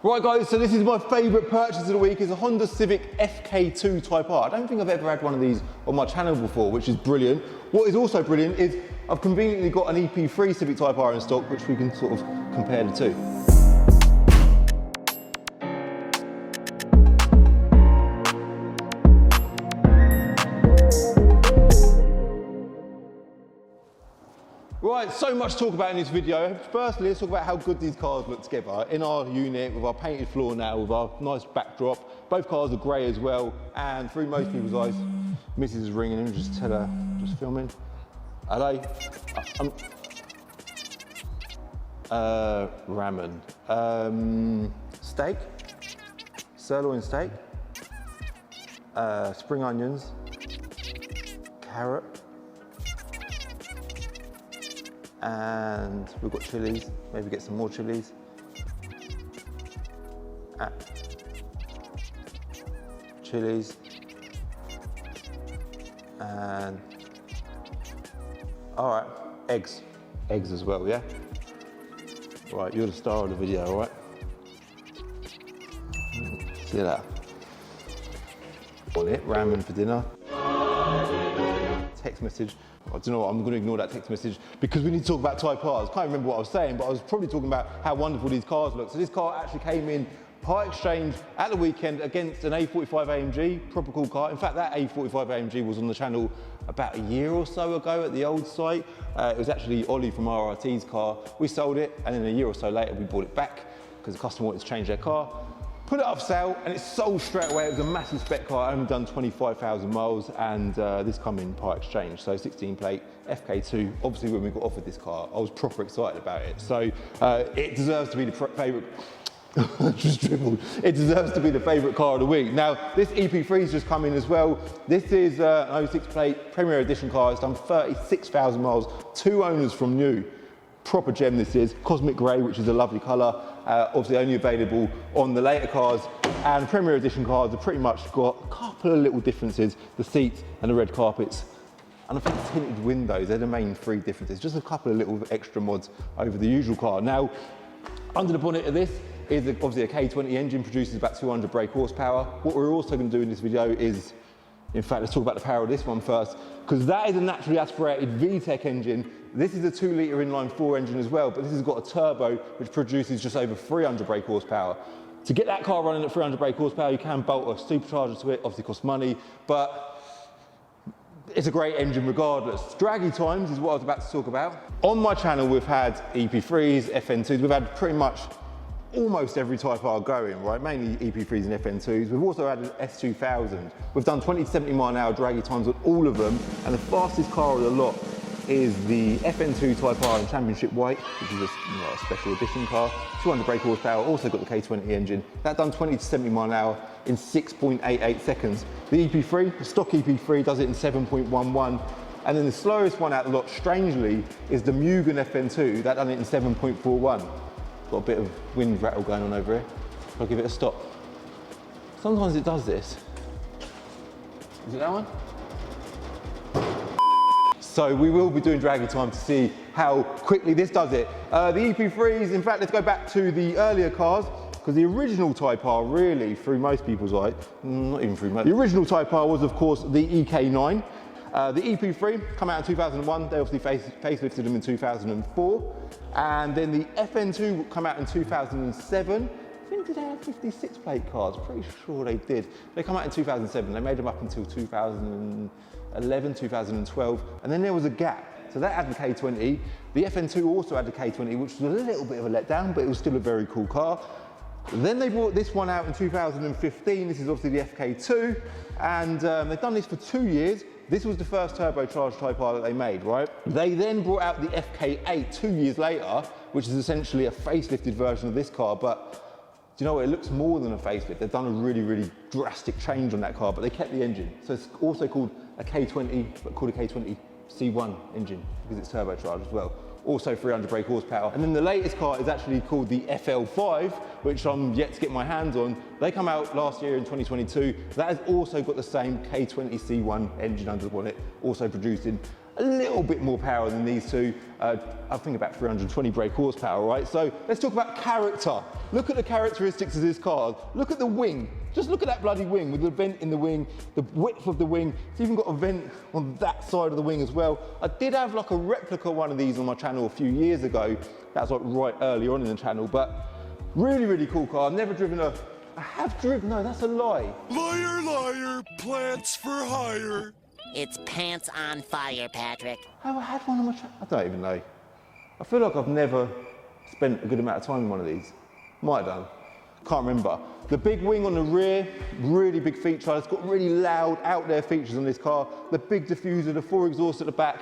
Right guys, so this is my favourite purchase of the week, is a Honda Civic Fk2 Type R. I don't think I've ever had one of these on my channel before, which is brilliant. What is also brilliant is I've conveniently got an EP3 Civic Type R in stock, which we can sort of compare the two. Right, so much to talk about in this video. Firstly, let's talk about how good these cars look together. In our unit, with our painted floor now, with our nice backdrop. Both cars are grey as well, and through most people's eyes, Mrs. is ringing in, just tell her, just filming. Hello? Ramen. Steak, sirloin steak, spring onions, carrot, and we've got chilies, maybe get some more chilies. Chilies. And, all right, eggs. Eggs as well, yeah? Right, you're the star of the video, all right? See you later. On it, ramen for dinner. Text message. I don't know what, I'm going to ignore that text message because we need to talk about Type Rs. Can't remember what I was saying, but I was probably talking about how wonderful these cars look. So this car actually came in part exchange at the weekend against an A45 AMG, proper cool car. In fact, that A45 AMG was on the channel about a year or so ago at the old site. It was actually Ollie from RRT's car. We sold it, and then a year or so later, we bought it back because the customer wanted to change their car. Put it up for sale, and it sold straight away. It was a massive spec car, only done 25,000 miles, and this come in part exchange. So 16 plate, Fk2. Obviously, when we got offered this car, I was proper excited about it. So it deserves to be the favourite. Just dribbled. It deserves to be the favourite car of the week. Now, this EP3's just come in as well. This is an 06 plate Premier Edition car. It's done 36,000 miles, 2 owners from new. Proper gem this is. Cosmic grey, which is a lovely colour. Obviously only available on the later cars. And Premier Edition cars have pretty much got a couple of little differences. The seats and the red carpets. And I think the tinted windows, they're the main 3 differences. Just a couple of little extra mods over the usual car. Now, under the bonnet of this is obviously a K20 engine, produces about 200 brake horsepower. What we're also going to do in this video is, in fact, let's talk about the power of this one first, because that is a naturally aspirated VTEC engine. This is a 2-litre inline-4 engine as well, but this has got a turbo which produces just over 300 brake horsepower. To get that car running at 300 brake horsepower, you can bolt a supercharger to it, obviously costs money, but it's a great engine regardless. Draggy times is what I was about to talk about. On my channel, we've had EP3s, FN2s, we've had pretty much almost every Type R going, right? Mainly EP3s and FN2s. We've also had an S2000. We've done 20 to 70 mile an hour draggy times on all of them, and the fastest car of the lot is the FN2 Type R in Championship White, which is a special edition car. 200 brake horsepower, also got the K20 engine. That done 20 to 70 mile an hour in 6.88 seconds. The EP3, the stock EP3, does it in 7.11. And then the slowest one out of the lot, strangely, is the Mugen FN2. That done it in 7.41. Got a bit of wind rattle going on over here. I'll give it a stop. Sometimes it does this. Is it that one? So we will be doing draggy time to see how quickly this does it. The EP3s, in fact, let's go back to the earlier cars, because the original Type R, really, through most people's eyes, not even through most, the original Type R was, of course, the EK9. The EP3 come out in 2001, they obviously facelifted them in 2004. And then the FN2 come out in 2007. I think did they have 56 plate cars? Pretty sure they did. They come out in 2007, they made them up until 2011, 2012, and then there was a gap. So that had the K20. The FN2 also had the K20, which was a little bit of a letdown, but it was still a very cool car. Then they brought this one out in 2015. This is obviously the Fk2, and they've done this for 2 years. This was the first turbocharged Type R that they made, right? They then brought out the Fk8 2 years later, which is essentially a facelifted version of this car, but do you know what? It looks more than a facelift. They've done a really, really drastic change on that car, but they kept the engine. So it's also called a K20, but called a K20 C1 engine because it's turbocharged as well. Also 300 brake horsepower. And then the latest car is actually called the FL5, which I'm yet to get my hands on. They come out last year in 2022. That has also got the same K20 C1 engine under the bonnet, also producing a little bit more power than these two. I think about 320 brake horsepower, right? So let's talk about character. Look at the characteristics of this car. Look at the wing. Just look at that bloody wing with the vent in the wing, the width of the wing. It's even got a vent on that side of the wing as well. I did have like a replica one of these on my channel a few years ago. That was like right early on in the channel, but really, really cool car. I've never driven a, I have driven, no, that's a lie. Liar, liar, plants for hire. It's pants on fire, Patrick. Have I had one on my channel? I don't even know. I feel like I've never spent a good amount of time in one of these. Might have done. Can't remember. The big wing on the rear, really big feature. It's got really loud, out there features on this car. The big diffuser, the 4 exhaust at the back.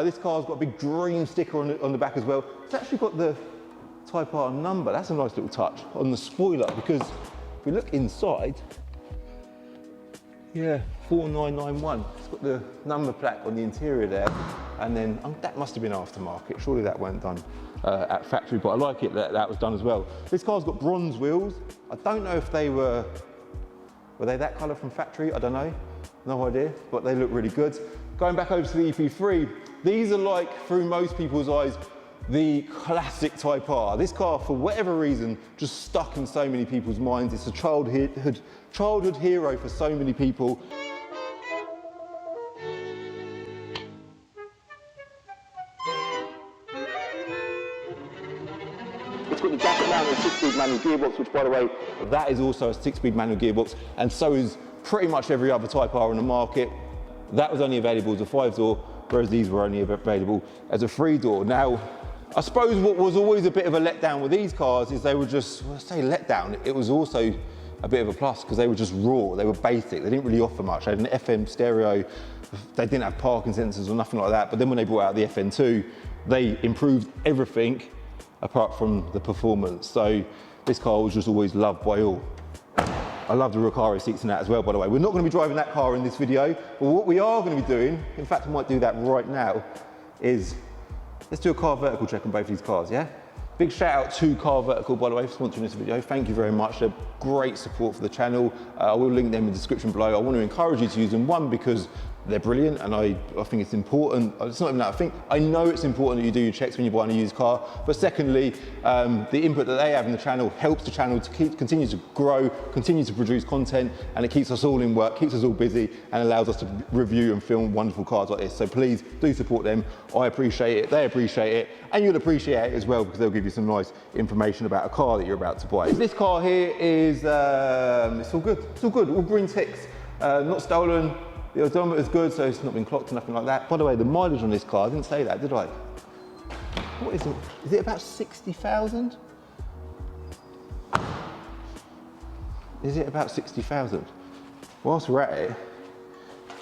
This car's got a big dream sticker on the back as well. It's actually got the Type R number. That's a nice little touch on the spoiler, because if we look inside, yeah, 4991. It's got the number plaque on the interior there, and then that must have been aftermarket. Surely that weren't done at factory, but I like it that that was done as well. This car's got bronze wheels. I don't know if they were they that colour from factory? I don't know, no idea, but they look really good. Going back over to the EP3, these are like, through most people's eyes, the classic Type R. This car, for whatever reason, just stuck in so many people's minds. It's a childhood hero for so many people. It's got the jacket mounted 6-speed manual gearbox, which, by the way, that is also a 6-speed manual gearbox, and so is pretty much every other Type R on the market. That was only available as a 5-door, whereas these were only available as a 3-door. Now, I suppose what was always a bit of a letdown with these cars is they were just, well, I say letdown, it was also a bit of a plus because they were just raw, they were basic, they didn't really offer much. They had an FM stereo, they didn't have parking sensors or nothing like that, but then when they brought out the FN2, they improved everything apart from the performance. So this car was just always loved by all. I love the Recaro seats in that as well, by the way. We're not going to be driving that car in this video, but what we are going to be doing, in fact I might do that right now, is let's do a car vertical check on both of these cars, yeah? Big shout out to Car Vertical, by the way, for sponsoring this video. Thank you very much. They're great support for the channel. I will link them in the description below. I want to encourage you to use them, one, because they're brilliant, and I think it's important. It's not even that. I know it's important that you do your checks when you're buying a used car, but secondly, the input that they have in the channel helps the channel to continue to grow, continue to produce content, and it keeps us all in work, keeps us all busy, and allows us to review and film wonderful cars like this. So please do support them. I appreciate it, they appreciate it, and you'll appreciate it as well, because they'll give you some nice information about a car that you're about to buy. This car here is, it's all good, all green ticks, not stolen. The odometer is good, so it's not been clocked or nothing like that. By the way, the mileage on this car, I didn't say that, did I? What is it? Is it about 60,000? Is it about 60,000? Whilst we're at it,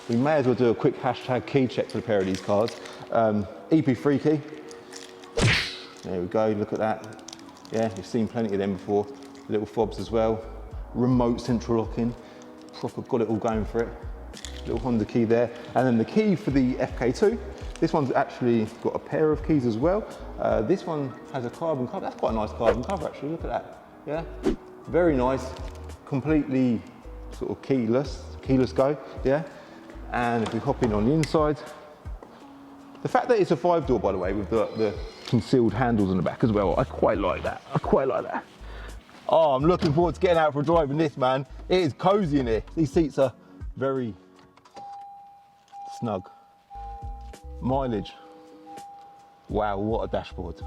we may as well do a quick hashtag key check for a pair of these cars. EP3 key. There we go, look at that. Yeah, you've seen plenty of them before. Little fobs as well. Remote central locking. Proper got it all going for it. Little Honda key there. And then the key for the Fk2. This one's actually got a pair of keys as well. This one has a carbon cover. That's quite a nice carbon cover actually, look at that. Yeah, very nice. Completely sort of keyless go, yeah. And if we hop in on the inside, the fact that it's a 5-door, by the way, with the concealed handles on the back as well, I quite like that. I quite like that. Oh, I'm looking forward to getting out for a drive in this, man. It is cozy in here. These seats are very snug. Mileage. Wow, what a dashboard.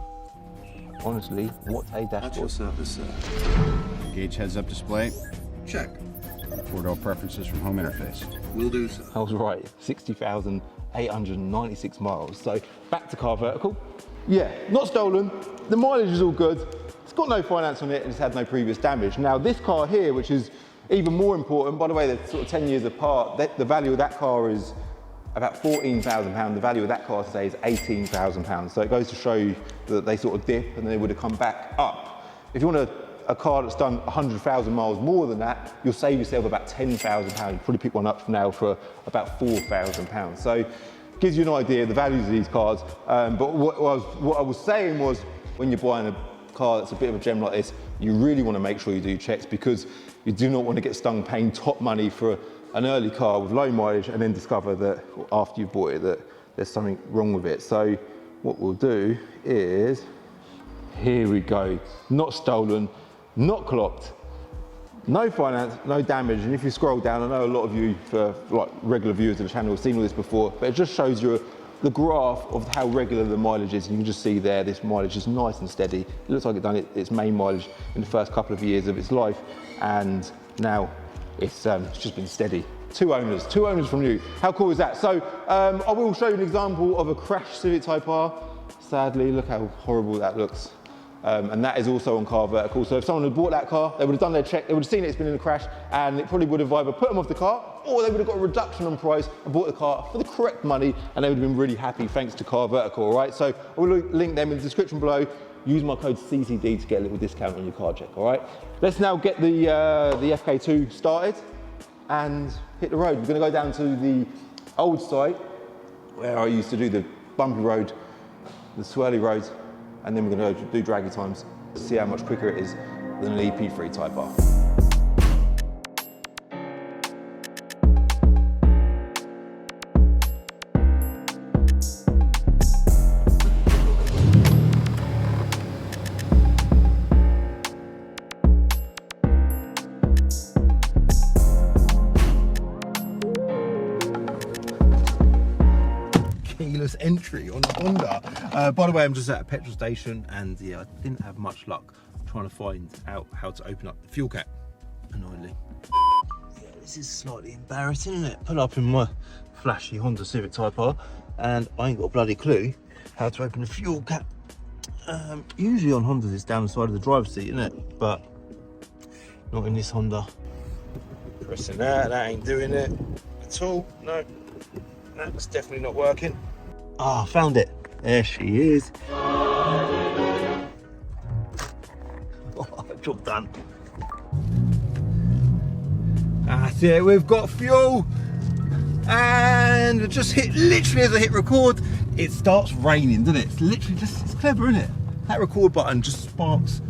Honestly, what a dashboard. What's up, this gauge heads-up display? Check. 4-door preferences from home interface. Will do so. I was right, 60,896 miles. So back to Car Vertical. Yeah, not stolen. The mileage is all good. It's got no finance on it and it's had no previous damage. Now this car here, which is even more important, by the way, they're sort of 10 years apart, the value of that car is about £14,000. The value of that car today is £18,000. So it goes to show you that they sort of dip and they would have come back up. If you want a car that's done 100,000 miles more than that, you'll save yourself about £10,000. You'll probably pick one up now for about £4,000. So it gives you an idea of the values of these cars. But what I was saying was, when you're buying a car that's a bit of a gem like this, you really want to make sure you do checks, because you do not want to get stung paying top money for an early car with low mileage and then discover that after you've bought it that there's something wrong with it. So what we'll do is, here we go. Not stolen, not clocked, no finance, no damage. And if you scroll down, I know a lot of you, for like regular viewers of the channel, have seen all this before, but it just shows you the graph of how regular the mileage is. You can just see there, this mileage is nice and steady. It looks like it's done its main mileage in the first couple of years of its life, and now it's just been steady. Two owners from new. How cool is that? So I will show you an example of a crashed Civic Type R. Sadly, look how horrible that looks. And that is also on Car Vertical. So if someone had bought that car, they would have done their check, they would have seen it's been in a crash, and it probably would have either put them off the car, or they would have got a reduction on price and bought the car for the correct money, and they would have been really happy thanks to Car Vertical, all right? So I will link them in the description below. Use my code CCD to get a little discount on your car check, all right? Let's now get the FK2 started and hit the road. We're gonna go down to the old site where I used to do the bumpy road, the swirly roads, and then we're going to do draggy times to see how much quicker it is than an EP3 Type R. Entry on the Honda. By the way, I'm just at a petrol station, and yeah, I didn't have much luck trying to find out how to open up the fuel cap, annoyingly. Yeah, this is slightly embarrassing, isn't it? Pull up in my flashy Honda Civic Type R, and I ain't got a bloody clue how to open the fuel cap. Usually on Hondas it's down the side of the driver's seat, isn't it? But not in this Honda. Pressing that ain't doing it at all. No, that's definitely not working. Ah, found it. There she is. Oh, job done. That's it, we've got fuel. And just literally as I hit record, it starts raining, doesn't it? It's literally just, it's clever, isn't it? That record button just sparks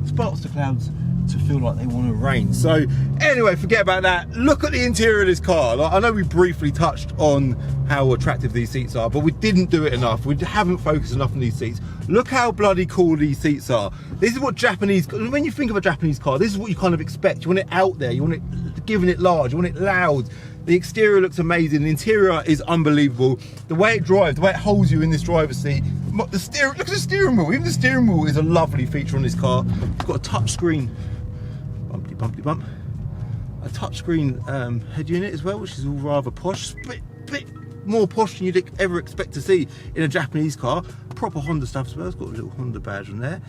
the clouds to feel like they want to rain. So anyway, forget about that. Look at the interior of this car. Like, I know we briefly touched on how attractive these seats are, but we didn't do it enough. We haven't focused enough on these seats. Look how bloody cool these seats are. This is what Japanese, when you think of a Japanese car, this is what you kind of expect. You want it out there, you want it giving it large, you want it loud. The exterior looks amazing, the interior is unbelievable. The way it drives, the way it holds you in this driver's seat. Look at the steering wheel. Even the steering wheel is a lovely feature on this car. It's got a touch screen, bumpty bumpty bump. A touchscreen head unit as well, which is all rather posh. Bit more posh than you'd ever expect to see in a Japanese car. Proper Honda stuff as well. It's got a little Honda badge on there,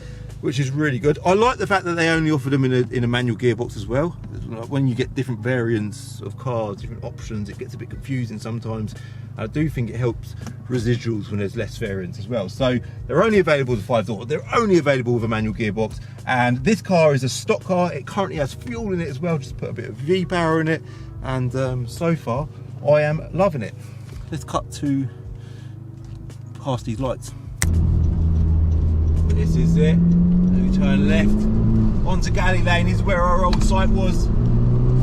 which is really good. I like the fact that they only offer them in a manual gearbox as well. When you get different variants of cars, different options, it gets a bit confusing sometimes. I do think it helps residuals when there's less variants as well. So they're only available with 5-door. They're only available with a manual gearbox. And this car is a stock car. It currently has fuel in it as well. Just put a bit of V-power in it. And so far, I am loving it. Let's cut to past these lights. This is it. We turn left onto Galley Lane. This is where our old site was.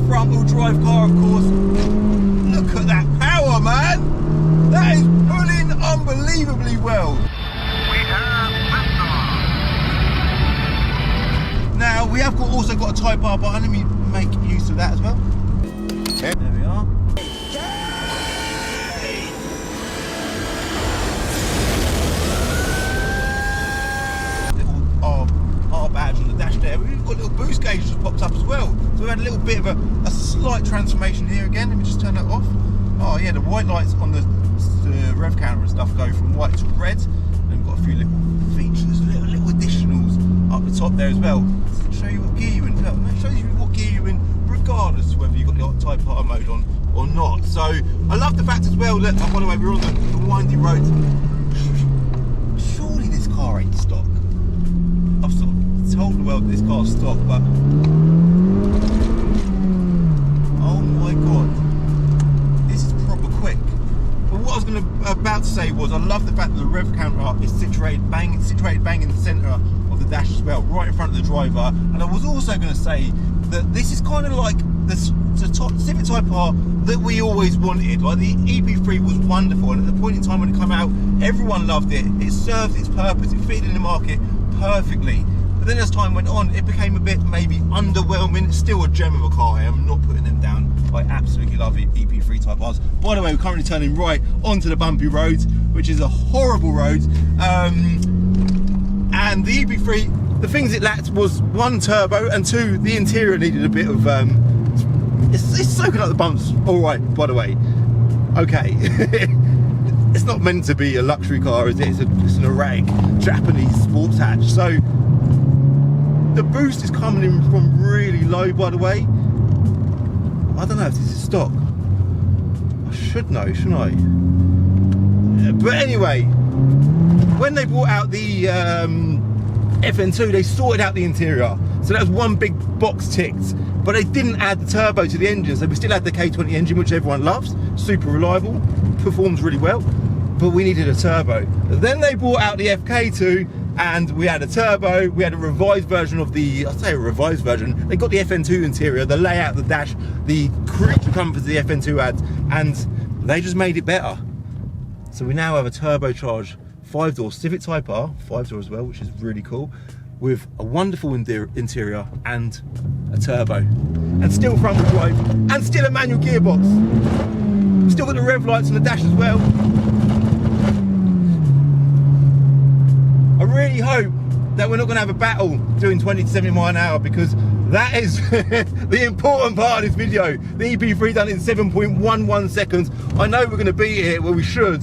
Front-wheel drive car, of course. Look at that power, man! That is pulling unbelievably well. We have liftoff. Now we have also got a Type R button. Let me make use of that as well. There we are. R badge on the dash there. We've got a little boost gauge just popped up as well. So we've had a little bit of a slight transformation here again. Let me just turn that off. Oh yeah, the white lights on the rev counter and stuff go from white to red. And we've got a few little features, little additionals up the top there as well. To show you what gear you're in. It shows you what gear you're in regardless of whether you've got the Type R mode on or not. So I love the fact as well that, by the way, we're on the windy road. Surely this car ain't stock. I've sort of told the world that this car's stock, but oh my god, this is proper quick. But what I was about to say was, I love the fact that the rev counter is situated bang in the centre of the dash as well, right in front of the driver. And I was also going to say that this is kind of like the Civic Type R that we always wanted. Like the EP3 was wonderful, and at the point in time when it came out, everyone loved it. It served its purpose, it fitted in the market perfectly. But then as time went on, it became a bit maybe underwhelming. It's still a gem of a car. I am not putting them down. I absolutely love it, EP3 Type Rs. By the way, we're currently turning right onto the bumpy road, which is a horrible road. And the EP3, the things it lacked was 1, turbo, and 2, the interior needed a bit of it's soaking up the bumps all right, by the way. Okay. It's not meant to be a luxury car, is it? It's an erratic Japanese sports hatch. So the boost is coming in from really low, by the way. I don't know if this is stock. I should know, shouldn't I? But anyway, when they brought out the FN2, they sorted out the interior. So that was one big box ticked. But they didn't add the turbo to the engine. So we still had the K20 engine, which everyone loves. Super reliable, performs really well. But we needed a turbo. Then they brought out the FK2, and we had a turbo. We had a revised version of the, I say a revised version, they got the FN2 interior, the layout, the dash, the creature comforts the FN2 had, and they just made it better. So we now have a turbocharged 5-door Civic Type R, 5-door as well, which is really cool, with a wonderful interior and a turbo, and still front wheel drive, and still a manual gearbox. Still got the rev lights on the dash as well. I really hope that we're not going to have a battle doing 20 to 70 miles an hour, because that is the important part of this video. The EP3 done it in 7.11 seconds. I know we're going to beat it, well we should,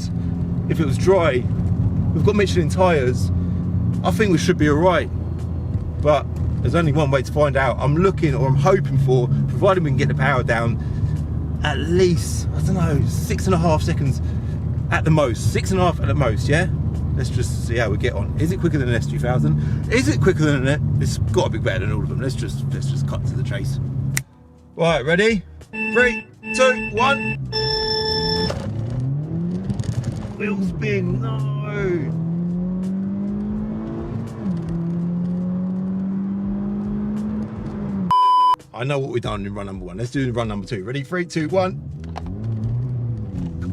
if it was dry. We've got Michelin tyres. I think we should be alright. But there's only one way to find out. I'm looking, or I'm hoping for, provided we can get the power down, at least, I don't know, 6.5 seconds at the most. 6.5 at the most, yeah? Let's just see how we get on. Is it quicker than an S2000? Is it quicker than it? It's got to be better than all of them. Let's just cut to the chase. Right, ready? 3, 2, 1. Wheel spin, no. I know what we've done in run number 1. Let's do run number 2. Ready? 3, 2, 1.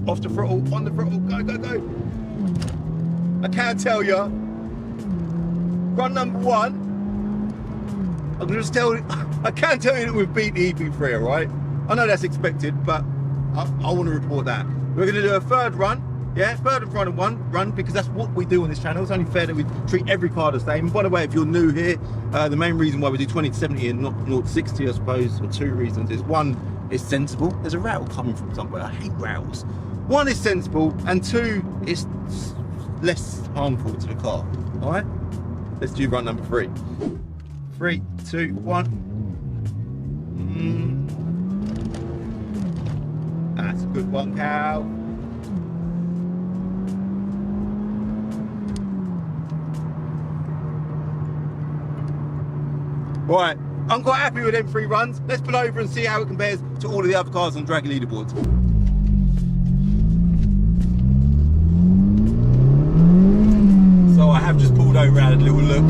Off the throttle, on the throttle, go, go, go. I can't tell you. Run number 1. I'm gonna just tell you, I can't tell you that we've beat the EP3, alright? I know that's expected, but I want to report that. We're gonna do a third run. Yeah, third and final run, because that's what we do on this channel. It's only fair that we treat every car the same. And by the way, if you're new here, the main reason why we do 20 to 70 and not 0 to 60, I suppose, or 2 reasons, is 1, it's sensible. There's a rattle coming from somewhere. I hate rattles. 1, is sensible, and 2, it's less harmful to the car. All right, let's do run number 3. 3, 2, 1. That's a good one, cow. Right, I'm quite happy with them 3 runs. Let's pull over and see how it compares to all of the other cars on Dragon leaderboards. So I have just pulled over and had a little look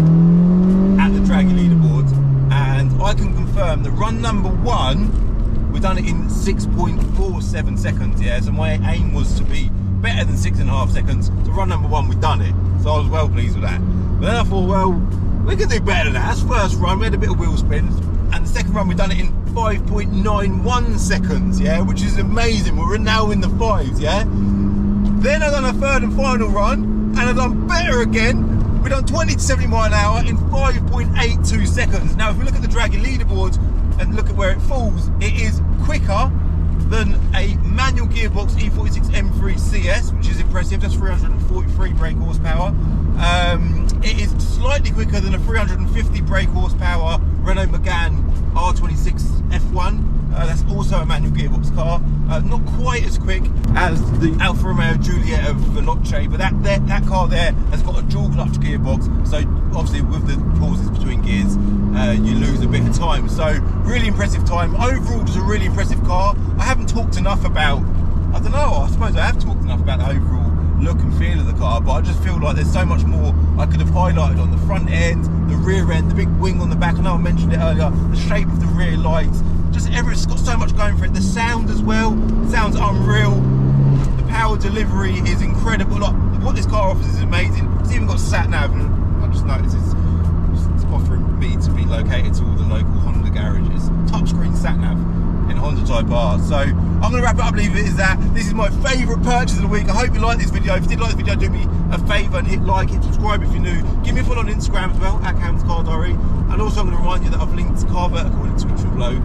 at the Dragon leaderboards, and I can confirm that run number 1, we've done it in 6.47 seconds, yeah? So my aim was to be better than 6.5 seconds. So run number 1, we've done it. So I was well pleased with that. But then I thought, well, we can do better than that. That's first run, we had a bit of wheel spin, and the second run we've done it in 5.91 seconds, yeah, which is amazing. We're now in the 5s, yeah. Then I've done a third and final run, and I've done better again. We've done 20 to 70 miles an hour in 5.82 seconds. Now, if we look at the Dragon leaderboards and look at where it falls, it is quicker than a manual gearbox E46 M3 CS, which is impressive. That's 343 brake horsepower. It is slightly quicker than a 350 brake horsepower Renault Megane R26 F1. That's also a manual gearbox car. Not quite as quick as the Alfa Romeo Giulietta Veloce, but that car there has got a dual clutch gearbox. So obviously with the pauses between gears, you lose a bit of time. So really impressive time. Overall, just a really impressive car. I haven't talked enough about, I don't know, I suppose I have talked enough about the overall look and feel of the car, but I just feel like there's so much more I could have highlighted on the front end, the rear end, the big wing on the back. I know I mentioned it earlier, the shape of the rear lights, just it's got so much going for it. The sound as well, sounds unreal. The power delivery is incredible. Like, what this car offers is amazing. It's even got sat nav, and I just noticed it's offering me to be located to all the local Honda garages. Touchscreen sat nav in Honda Type R. So I'm going to wrap it up, leave it as that. This is my favourite purchase of the week. I hope you like this video. If you did like this video, do me a favour and hit like, hit subscribe if you're new. Give me a follow on Instagram as well, @CamsCarDiary. And also I'm going to remind you that I've linked Car Vertical in the description below.